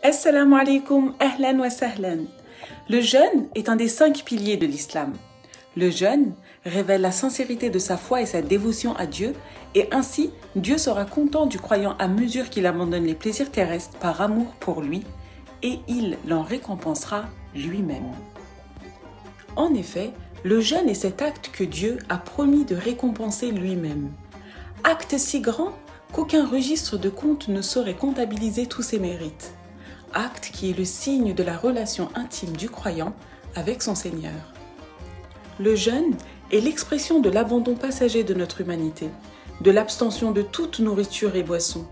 Assalamu alaikum, ahlan wa sahlan. Le jeûne est un des 5 piliers de l'islam. Le jeûne révèle la sincérité de sa foi et sa dévotion à Dieu, et ainsi Dieu sera content du croyant à mesure qu'il abandonne les plaisirs terrestres par amour pour lui, et il l'en récompensera lui-même. En effet, le jeûne est cet acte que Dieu a promis de récompenser lui-même. Acte si grand qu'aucun registre de compte ne saurait comptabiliser tous ses mérites. Acte qui est le signe de la relation intime du croyant avec son Seigneur. Le jeûne est l'expression de l'abandon passager de notre humanité, de l'abstention de toute nourriture et boisson,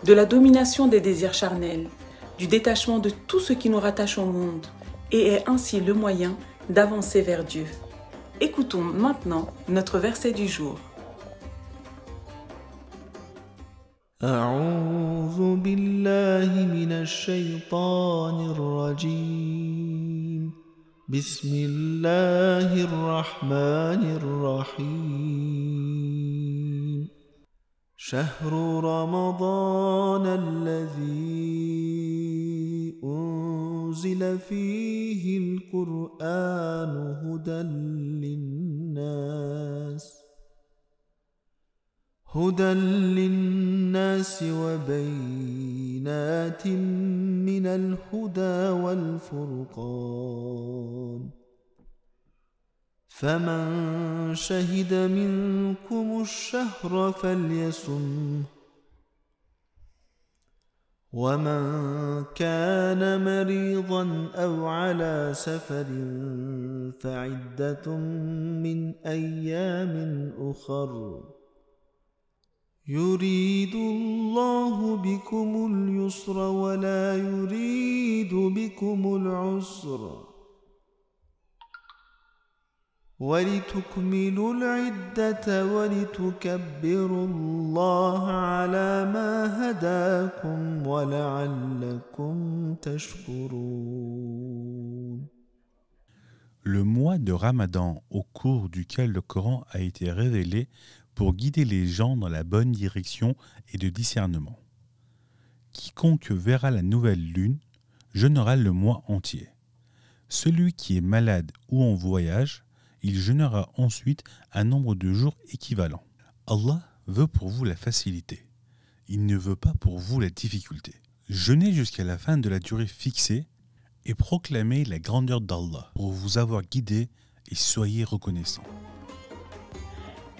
de la domination des désirs charnels, du détachement de tout ce qui nous rattache au monde, et est ainsi le moyen d'avancer vers Dieu. Écoutons maintenant notre verset du jour. أعوذ بالله من الشيطان الرجيم بسم الله الرحمن الرحيم شهر رمضان الذي أنزل فيه القرآن هدى للناس وبينات من الهدى والفرقان فمن شهد منكم الشهر فليصمه ومن كان مريضا أو على سفر فعدة من أيام أخر يريد الله بكم اليسر ولا يريد بكم العسر ولتكملوا العدة ولتكبروا الله على ما هداكم ولعلكم تشكرون. Le mois de Ramadan au cours duquel le Coran a été révélé pour guider les gens dans la bonne direction et de discernement. Quiconque verra la nouvelle lune jeûnera le mois entier. Celui qui est malade ou en voyage, il jeûnera ensuite un nombre de jours équivalent. Allah veut pour vous la facilité. Il ne veut pas pour vous la difficulté. Jeûnez jusqu'à la fin de la durée fixée et proclamez la grandeur d'Allah pour vous avoir guidé et soyez reconnaissants.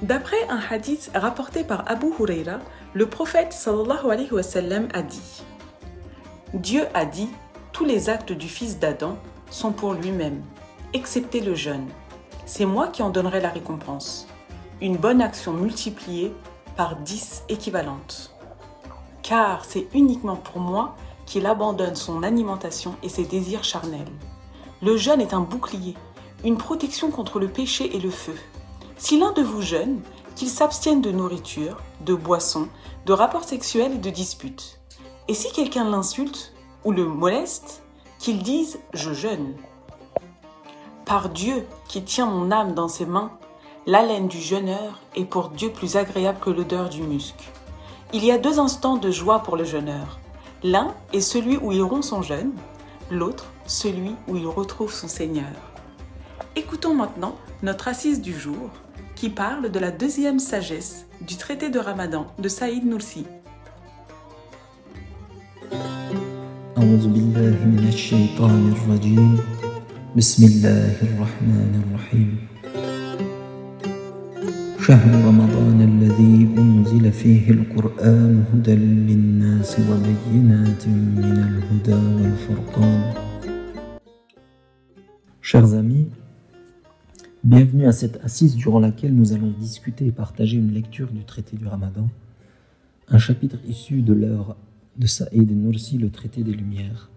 D'après un hadith rapporté par Abu Huraira, le prophète sallallahu alayhi wa sallam a dit « Dieu a dit, tous les actes du fils d'Adam sont pour lui-même, excepté le jeûne. C'est moi qui en donnerai la récompense. Une bonne action multipliée par 10 équivalentes. Car c'est uniquement pour moi qu'il abandonne son alimentation et ses désirs charnels. Le jeûne est un bouclier, une protection contre le péché et le feu. Si l'un de vous jeûne, qu'il s'abstienne de nourriture, de boissons, de rapports sexuels et de disputes. Et si quelqu'un l'insulte ou le moleste, qu'il dise « je jeûne ». Par Dieu qui tient mon âme dans ses mains, l'haleine du jeûneur est pour Dieu plus agréable que l'odeur du musc. Il y a 2 instants de joie pour le jeûneur. L'un est celui où il rompt son jeûne, l'autre celui où il retrouve son Seigneur. Écoutons maintenant notre assise du jour qui parle de la 2e sagesse du traité de Ramadan de Saïd Nursi. أعوذ بالله من الشيطان الرجيم بسم الله الرحمن الرحيم شهر رمضان الذي أنزل فيه القرآن هدى للناس وبينات من الهدى والفرقان. Chers amis, bienvenue à cette assise durant laquelle nous allons discuter et partager une lecture du traité du Ramadan, un chapitre issu de l'œuvre de Saïd Nursi, le traité des Lumières,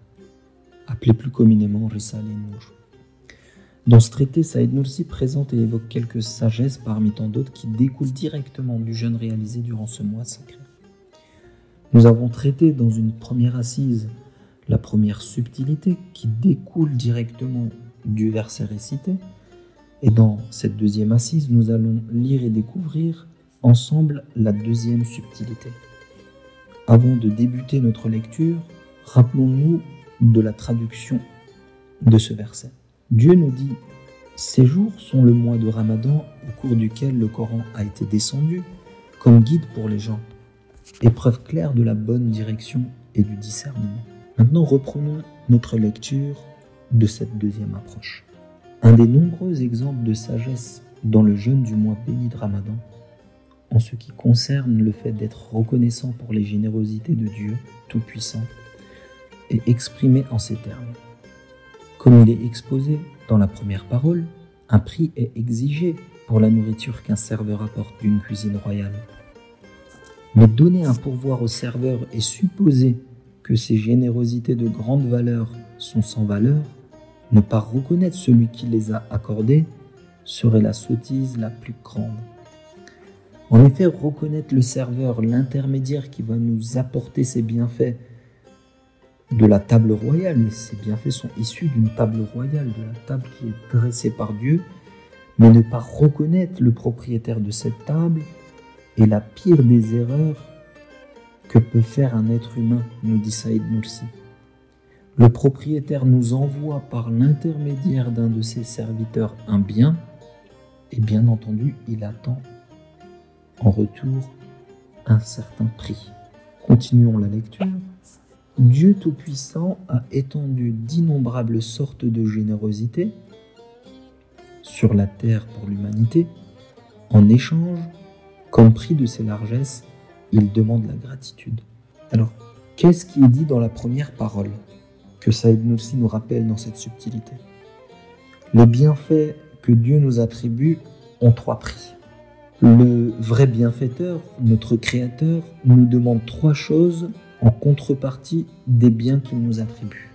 appelé plus communément Risale Nur. Dans ce traité, Saïd Nursi présente et évoque quelques sagesses parmi tant d'autres qui découlent directement du jeûne réalisé durant ce mois sacré. Nous avons traité dans une première assise la première subtilité qui découle directement du verset récité, et dans cette 2e assise, nous allons lire et découvrir ensemble la 2e subtilité. Avant de débuter notre lecture, rappelons-nous de la traduction de ce verset. Dieu nous dit « Ces jours sont le mois de Ramadan au cours duquel le Coran a été descendu comme guide pour les gens, épreuve claire de la bonne direction et du discernement. » Maintenant, reprenons notre lecture de cette deuxième approche. Un des nombreux exemples de sagesse dans le jeûne du mois béni de Ramadan, en ce qui concerne le fait d'être reconnaissant pour les générosités de Dieu Tout-Puissant, est exprimé en ces termes. Comme il est exposé dans la première parole, un prix est exigé pour la nourriture qu'un serveur apporte d'une cuisine royale. Mais donner un pourboire au serveur et supposer que ces générosités de grande valeur sont sans valeur, ne pas reconnaître celui qui les a accordées, serait la sottise la plus grande. En effet, reconnaître le serveur, l'intermédiaire qui va nous apporter ses bienfaits de la table royale, et ces bienfaits sont issus d'une table royale, de la table qui est dressée par Dieu, mais ne pas reconnaître le propriétaire de cette table est la pire des erreurs que peut faire un être humain, nous dit Saïd Nursi. Le propriétaire nous envoie par l'intermédiaire d'un de ses serviteurs un bien, et bien entendu, il attend en retour un certain prix. Continuons la lecture. Dieu Tout-Puissant a étendu d'innombrables sortes de générosité sur la terre pour l'humanité. En échange, comme prix de ses largesses, il demande la gratitude. Alors, qu'est-ce qui est dit dans la première parole que Saïd Nursi nous rappelle dans cette subtilité? Les bienfaits que Dieu nous attribue ont trois prix. Le vrai bienfaiteur, notre Créateur, nous demande trois choses en contrepartie des biens qu'il nous attribue.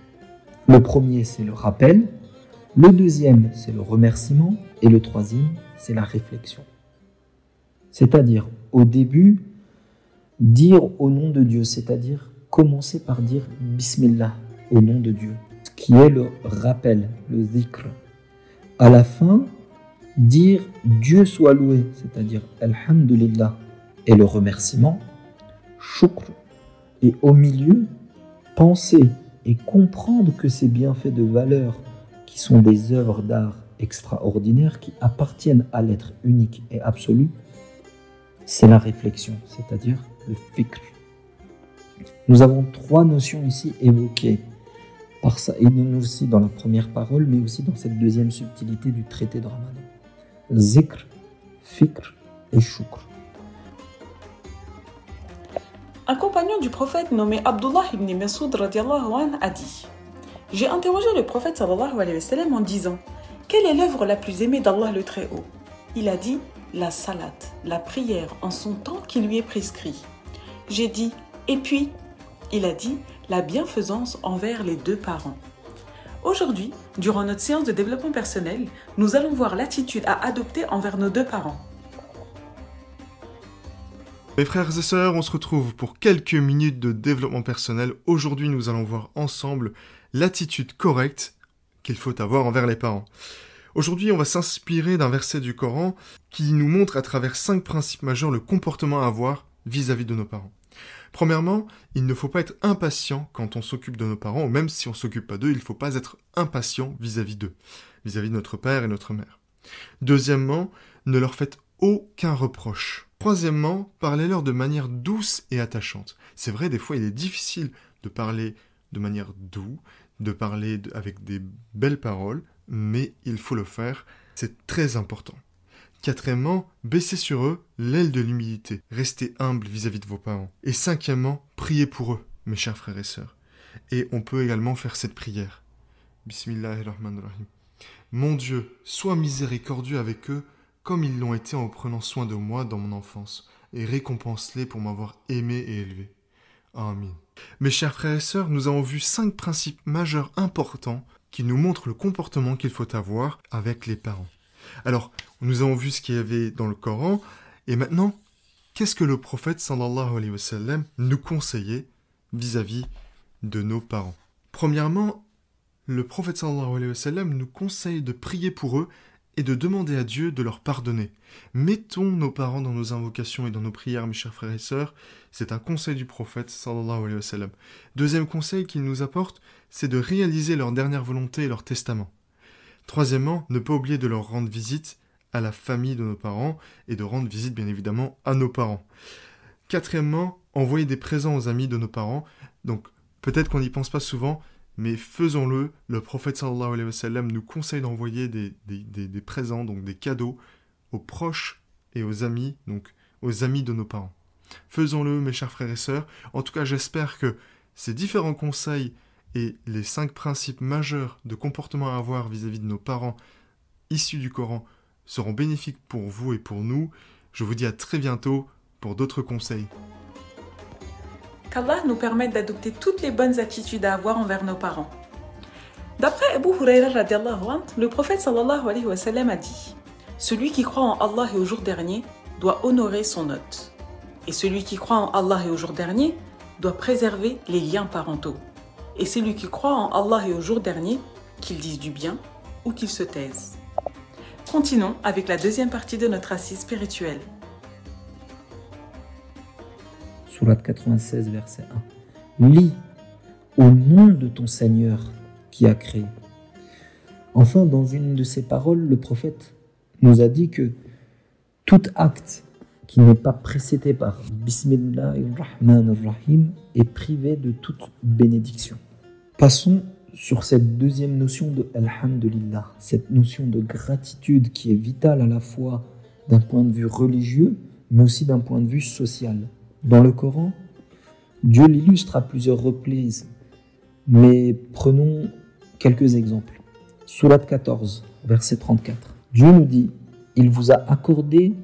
Le premier, c'est le rappel. Le deuxième, c'est le remerciement. Et le troisième, c'est la réflexion. C'est-à-dire, au début, dire au nom de Dieu, c'est-à-dire commencer par dire Bismillah, au nom de Dieu, ce qui est le rappel, le dhikr. À la fin, dire Dieu soit loué, c'est-à-dire Alhamdulillah, et le remerciement, shukr. Et au milieu, penser et comprendre que ces bienfaits de valeur, qui sont des œuvres d'art extraordinaires, qui appartiennent à l'être unique et absolu, c'est la réflexion, c'est-à-dire le fikr. Nous avons trois notions ici évoquées par Saïd Nursi dans la première parole, mais aussi dans cette deuxième subtilité du traité de Ramadan. Zikr, fikr et shukr. Un compagnon du prophète nommé Abdullah ibn Mas'ud radiallahu anhu a dit « J'ai interrogé le prophète sallallahu alayhi wa sallam en disant « Quelle est l'œuvre la plus aimée d'Allah le Très-Haut » Il a dit « La salat, la prière en son temps qui lui est prescrit. » J'ai dit « Et puis ?» Il a dit « La bienfaisance envers les deux parents. » Aujourd'hui, durant notre séance de développement personnel, nous allons voir l'attitude à adopter envers nos deux parents. Mes frères et sœurs, on se retrouve pour quelques minutes de développement personnel. Aujourd'hui, nous allons voir ensemble l'attitude correcte qu'il faut avoir envers les parents. Aujourd'hui, on va s'inspirer d'un verset du Coran qui nous montre à travers 5 principes majeurs le comportement à avoir vis-à-vis de nos parents. Premièrement, il ne faut pas être impatient quand on s'occupe de nos parents, ou même si on ne s'occupe pas d'eux, il ne faut pas être impatient vis-à-vis d'eux, vis-à-vis de notre père et notre mère. Deuxièmement, ne leur faites aucun reproche. Troisièmement, parlez-leur de manière douce et attachante. C'est vrai, des fois, il est difficile de parler de manière douce, de parler avec des belles paroles, mais il faut le faire, c'est très important. Quatrièmement, baissez sur eux l'aile de l'humilité. Restez humble vis-à-vis de vos parents. Et cinquièmement, priez pour eux, mes chers frères et sœurs. Et on peut également faire cette prière. Bismillahirrahmanirrahim. Mon Dieu, sois miséricordieux avec eux, comme ils l'ont été en prenant soin de moi dans mon enfance, et récompense-les pour m'avoir aimé et élevé. Amin. Mes chers frères et sœurs, nous avons vu 5 principes majeurs importants qui nous montrent le comportement qu'il faut avoir avec les parents. Alors, nous avons vu ce qu'il y avait dans le Coran, et maintenant, qu'est-ce que le prophète sallallahu alayhi wa sallam nous conseillait vis-à-vis de nos parents? Premièrement, le prophète sallallahu alayhi wa sallam nous conseille de prier pour eux et de demander à Dieu de leur pardonner. Mettons nos parents dans nos invocations et dans nos prières, mes chers frères et sœurs. C'est un conseil du prophète, sallallahu alayhi wa sallam. Deuxième conseil qu'il nous apporte, c'est de réaliser leur dernière volonté et leur testament. Troisièmement, ne pas oublier de leur rendre visite à la famille de nos parents et de rendre visite, bien évidemment, à nos parents. Quatrièmement, envoyer des présents aux amis de nos parents. Donc, peut-être qu'on n'y pense pas souvent, mais faisons-le. Le prophète sallallahu alayhi wa sallam nous conseille d'envoyer des présents, donc des cadeaux, aux proches et aux amis, donc aux amis de nos parents. Faisons-le, mes chers frères et sœurs. En tout cas, j'espère que ces différents conseils et les 5 principes majeurs de comportement à avoir vis-à-vis de nos parents issus du Coran seront bénéfiques pour vous et pour nous. Je vous dis à très bientôt pour d'autres conseils. Qu'Allah nous permette d'adopter toutes les bonnes attitudes à avoir envers nos parents. D'après Abu Huraira radiallahu anhu, le prophète sallallahu alayhi wa sallam a dit « Celui qui croit en Allah et au jour dernier doit honorer son hôte. Et celui qui croit en Allah et au jour dernier doit préserver les liens parentaux. Et celui qui croit en Allah et au jour dernier, qu'il dise du bien ou qu'il se taise. » Continuons avec la deuxième partie de notre assise spirituelle. Sourate 96, verset 1. Lis au nom de ton Seigneur qui a créé. Enfin, dans une de ses paroles, le prophète nous a dit que tout acte qui n'est pas précédé par Bismillahirrahmanirrahim est privé de toute bénédiction. Passons sur cette deuxième notion de Alhamdulillah, cette notion de gratitude qui est vitale à la fois d'un point de vue religieux, mais aussi d'un point de vue social. Dans le Coran, Dieu l'illustre à plusieurs reprises, mais prenons quelques exemples. Sourate 14, verset 34. Dieu nous dit « Il vous a accordé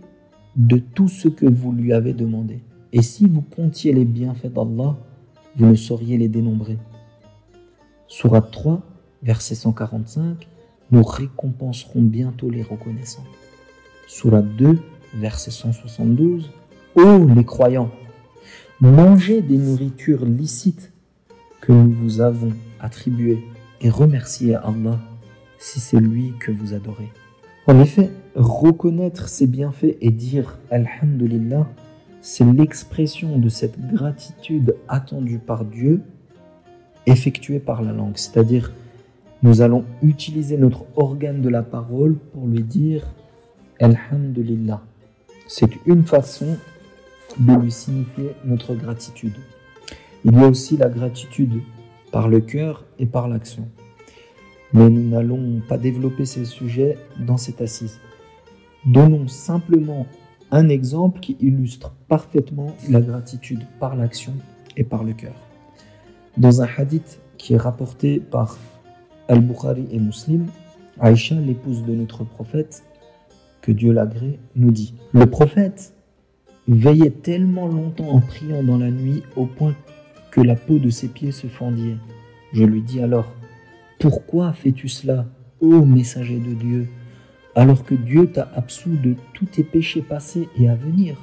de tout ce que vous lui avez demandé. Et si vous comptiez les bienfaits d'Allah, vous ne sauriez les dénombrer. » Sourate 3, verset 145. Nous récompenserons bientôt les reconnaissants. Sourate 2, verset 172. Ô les croyants, mangez des nourritures licites que nous vous avons attribuées et remerciez Allah si c'est lui que vous adorez. En effet, reconnaître ses bienfaits et dire Alhamdulillah, c'est l'expression de cette gratitude attendue par Dieu, effectuée par la langue. C'est-à-dire, nous allons utiliser notre organe de la parole pour lui dire Alhamdulillah. C'est une façon de lui signifier notre gratitude. Il y a aussi la gratitude par le cœur et par l'action. Mais nous n'allons pas développer ces sujets dans cette assise. Donnons simplement un exemple qui illustre parfaitement la gratitude par l'action et par le cœur. Dans un hadith qui est rapporté par Al-Bukhari et Muslim, Aïcha, l'épouse de notre prophète, que Dieu l'agrée, nous dit « Le prophète veillait tellement longtemps en priant dans la nuit au point que la peau de ses pieds se fendillait. Je lui dis alors « Pourquoi fais-tu cela, ô messager de Dieu, alors que Dieu t'a absous de tous tes péchés passés et à venir ?»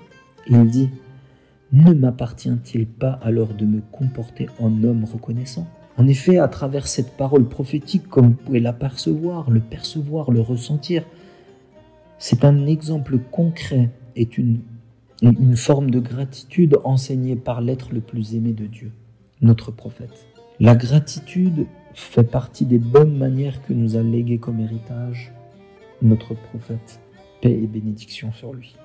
Il dit « Ne m'appartient-il pas alors de me comporter en homme reconnaissant ?» En effet, à travers cette parole prophétique, comme vous pouvez l'apercevoir, le percevoir, le ressentir, c'est un exemple concret et une forme de gratitude enseignée par l'être le plus aimé de Dieu, notre prophète. La gratitude fait partie des bonnes manières que nous a léguées comme héritage notre prophète, paix et bénédiction sur lui.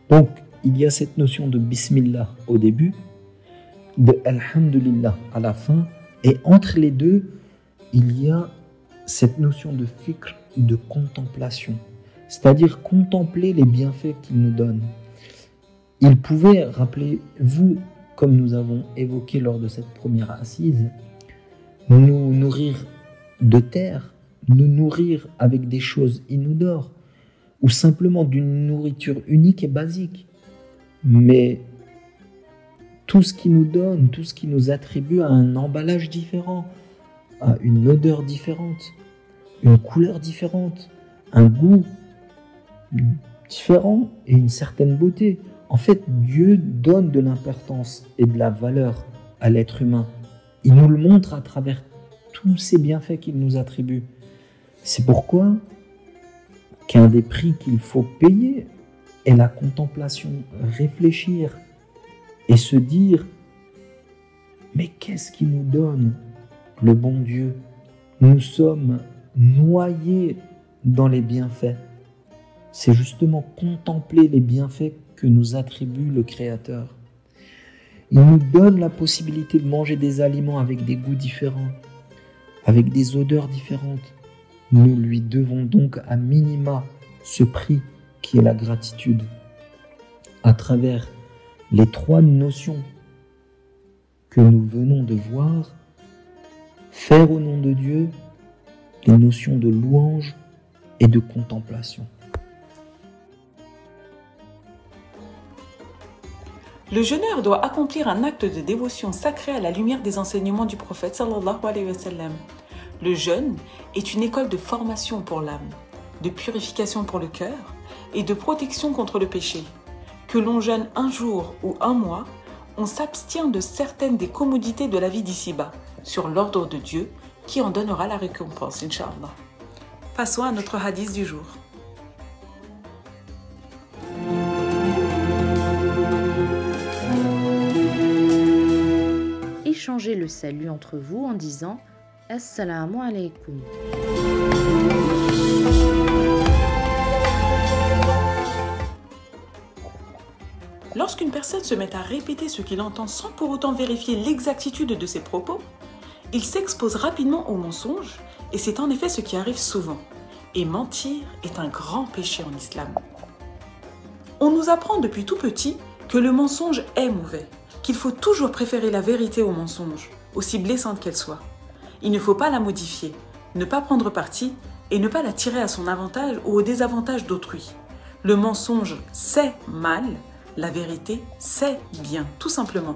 Donc, il y a cette notion de Bismillah au début, de Alhamdulillah à la fin, et entre les deux, il y a cette notion de fikr, de contemplation, c'est-à-dire contempler les bienfaits qu'il nous donne. Il pouvait, rappelez-vous, comme nous avons évoqué lors de cette première assise, nous nourrir de terre, nous nourrir avec des choses inodores, ou simplement d'une nourriture unique et basique. Mais tout ce qu'il nous donne, tout ce qu'il nous attribue a un emballage différent, a une odeur différente, une couleur différente, un goût différent et une certaine beauté. En fait, Dieu donne de l'importance et de la valeur à l'être humain. Il nous le montre à travers tous ces bienfaits qu'il nous attribue. C'est pourquoi, qu'un des prix qu'il faut payer est la contemplation, réfléchir et se dire « Mais qu'est-ce qui nous donne le bon Dieu ? Nous sommes noyés dans les bienfaits. » C'est justement contempler les bienfaits que nous attribue le Créateur. Il nous donne la possibilité de manger des aliments avec des goûts différents, avec des odeurs différentes. Nous lui devons donc à minima ce prix qui est la gratitude. À travers les 3 notions que nous venons de voir, faire au nom de Dieu, les notions de louange et de contemplation. Le jeûneur doit accomplir un acte de dévotion sacré à la lumière des enseignements du prophète sallallahu alayhi wa sallam. Le jeûne est une école de formation pour l'âme, de purification pour le cœur et de protection contre le péché. Que l'on jeûne un jour ou un mois, on s'abstient de certaines des commodités de la vie d'ici-bas, sur l'ordre de Dieu qui en donnera la récompense, Inch'Allah. Passons à notre hadith du jour. Échangez le salut entre vous en disant Assalamu alaikum. Lorsqu'une personne se met à répéter ce qu'il entend sans pour autant vérifier l'exactitude de ses propos, il s'expose rapidement au mensonge et c'est en effet ce qui arrive souvent. Et mentir est un grand péché en islam. On nous apprend depuis tout petit que le mensonge est mauvais, qu'il faut toujours préférer la vérité au mensonge, aussi blessante qu'elle soit. Il ne faut pas la modifier, ne pas prendre parti et ne pas la tirer à son avantage ou au désavantage d'autrui. Le mensonge, c'est mal, la vérité, c'est bien, tout simplement.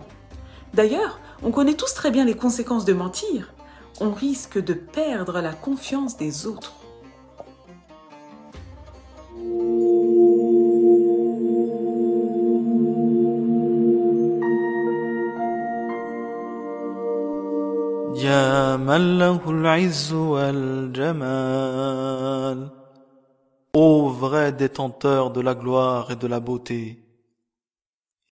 D'ailleurs, on connaît tous très bien les conséquences de mentir. On risque de perdre la confiance des autres. يا من له العز والجمال. Ô vrai détenteur de la gloire et de la beauté.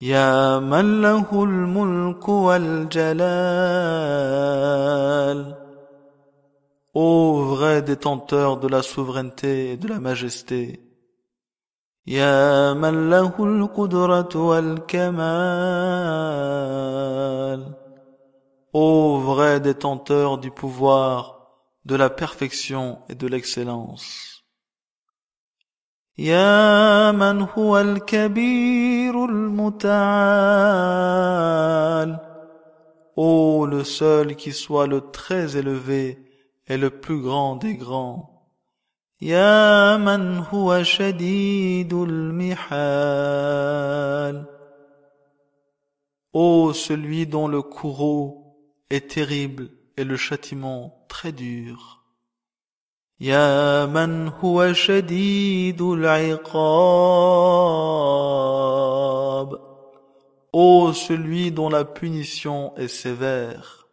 يا من له الملك والجلال. Ô vrai détenteur de la souveraineté et de la majesté. يا من له القدرة والكمال. Ô vrai détenteur du pouvoir, de la perfection et de l'excellence. Ya man huwa al-kabir al-muta'al. Ô le seul qui soit le très élevé et le plus grand des grands. Ya man huwa shadidul mihal. Ô celui dont le courroux est terrible et le châtiment très dur. Ya man huwa shadidul iqab. Ô celui dont la punition est sévère.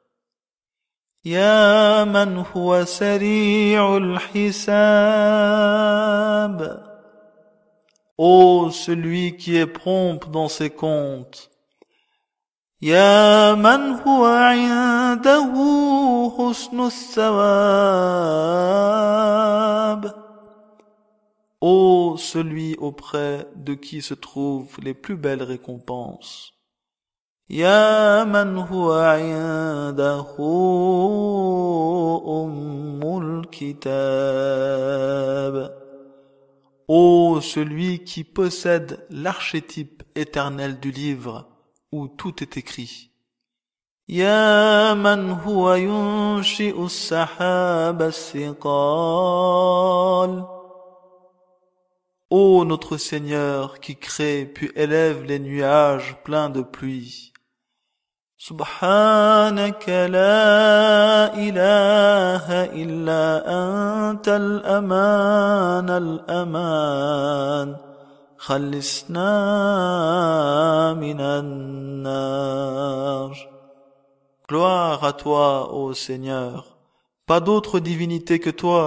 Ya man huwa sari'ul hisab. Ô celui qui est prompt dans ses comptes. يا من هو عنده حسن الثواب. Ô celui auprès de qui se trouvent les plus belles récompenses. يا من هو عنده الكتاب. Ô celui qui possède l'archétype éternel du livre où tout est écrit. Ya man huwa yunshi'u as-sahaba as-siqal. Ô notre Seigneur qui crée puis élève les nuages pleins de pluie. Subhanaka la ilaha illa anta al-aman al-aman. خلصنا من النار. Gloire à toi, ô Seigneur. Pas d'autre divinité que toi.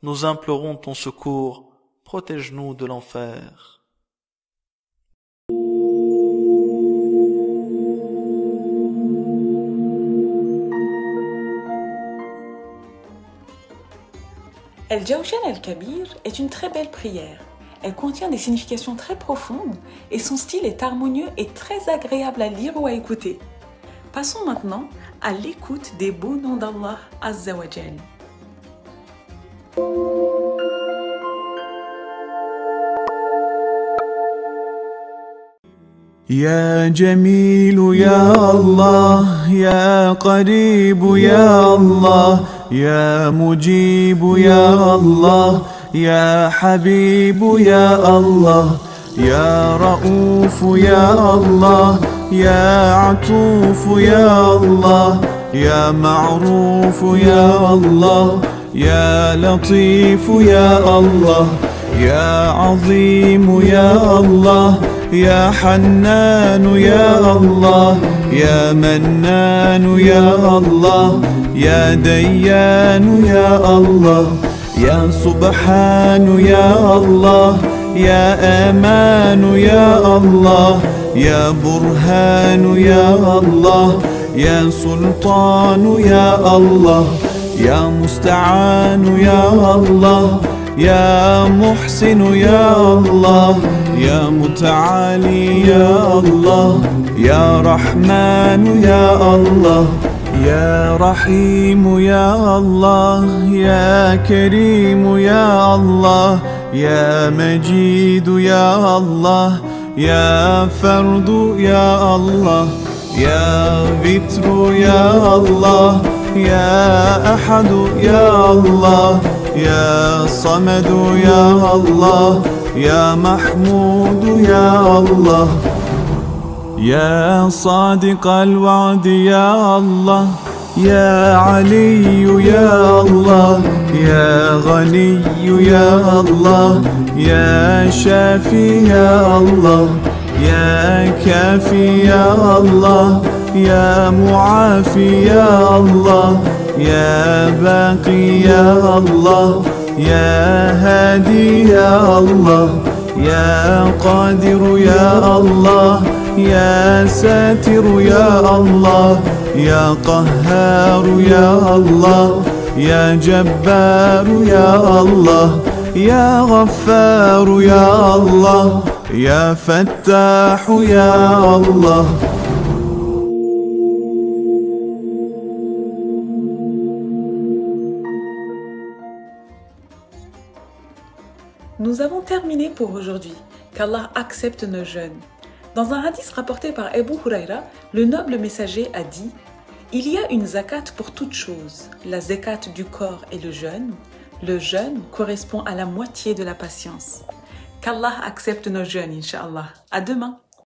Nous implorons ton secours. protège-nous de l'enfer. El Jawshan al-Kabir est une très belle prière. Elle contient des significations très profondes et son style est harmonieux et très agréable à lire ou à écouter. Passons maintenant à l'écoute des beaux noms d'Allah Azza wa Jal. يا جميل يا الله يا قريب يا الله يا مجيب يا الله يا حبيب يا الله يا رؤوف يا الله يا عطوف يا الله يا معروف يا الله يا لطيف يا الله يا عظيم يا الله يا حنان يا الله يا منان يا الله يا ديان يا الله يا سبحان يا الله يا أمان يا الله يا برهان يا الله يا سلطان يا الله يا مستعان يا الله يا محسن يا الله يا متعالي يا الله يا رحمن يا الله يا رحيم يا الله يا كريم يا الله يا مجيد يا الله يا فرد يا الله يا ذكر يا الله يا أحد يا الله يا صمد يا الله يا محمود يا الله يا صادق الوعد يا الله يا علي يا الله يا غني يا الله يا شافي يا الله يا كافي يا الله يا معافي يا الله يا باقي يا الله يا هادي يا الله يا قادر يا الله يا ساتر يا الله يا قهار يا الله يا جبار يا الله يا غفار يا الله يا فتاح يا الله. Nous avons terminé pour aujourd'hui, qu'Allah accepte nos jeûnes. Dans un hadith rapporté par Abu Huraira, le noble messager a dit « Il y a une zakat pour toutes choses, la zakat du corps et le jeûne. Le jeûne correspond à la moitié de la patience. » Qu'Allah accepte nos jeûnes, Inch'Allah. À demain.